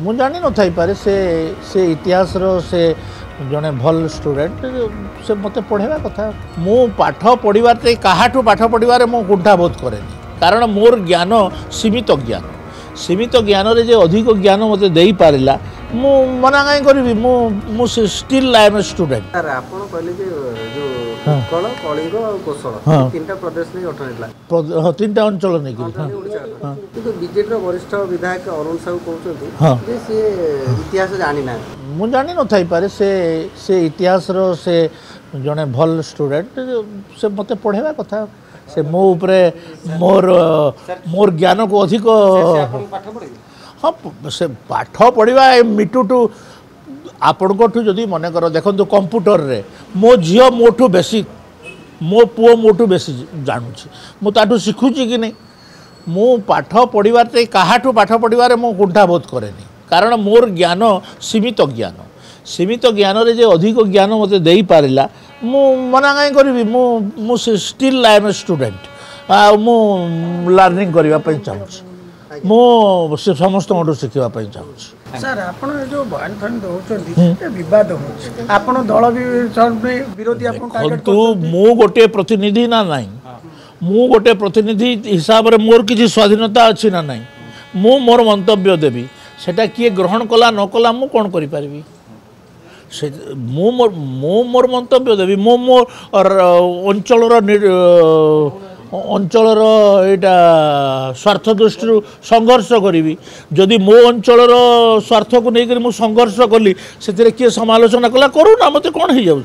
मु जानी न थाई पारे से इतिहास रो से जड़े भल स्टूडेंट से मत पढ़ेगा कथा मु पाठ पढ़ार काहाठू पाठ पढ़ार मु कुंठा बोध करे कारण मोर ज्ञान सीमित ज्ञान रे जे अधिक ज्ञान मत दे पारिला मु मना कहीं करी मु still I am a student sir आपण कहले जे जो उत्कल कलिंग और कोशल तीनटा प्रदेश नै गठन हैला हां तीनटा अंचल नै कि किंतु बीजेपी रो वरिष्ठ विधायक अरुण साहू कहउछथि जे से इतिहास जानि ना मु जानि न थाई पारे से इतिहास रो से जड़े भल स्टूडेंट से मत पढ़ेगा कथा से मो उपरे मोर ज्ञान को अधिक हाँ से पाठ पढ़ा मिटू टू आपण जदि मन कर देखो कंप्यूटर रे मो झील मोठू बेसी मो पुओ मोठू बेसी जानूची मुझे शिखुची कि नहीं मु पाठ पढ़ार काहाठू पाठ पढ़ार मु कुंठा बोध करे कारण मोर ज्ञान सीमित ज्ञान रे जे अधिक ज्ञान मत दे पारिला मु मना कहीं करी मु still I am a student मु लर्निंग करने चाहूँ मु समस्त शिखापी चाहूँ सर आपण जो बयान फान दौरान बद हो दल विरोधी मु गोटे प्रतिनिधि ना ना मु गोटे प्रतिनिधि हिसाब से मोर किसी स्वाधीनता अच्छी ना ना मु मोर मंतव्य देवी सेटा किए ग्रहण कला न कला मु कौन करि पारिबी से मु मोर मंतव्य देवी मो मोर अंचल एटा स्वार्थ दृष्टि संघर्ष करी जदि मो अंचल स्वार्थ को लेकर संघर्ष कली से किए समालोचना कला करूना मत कौन हो जाऊँ।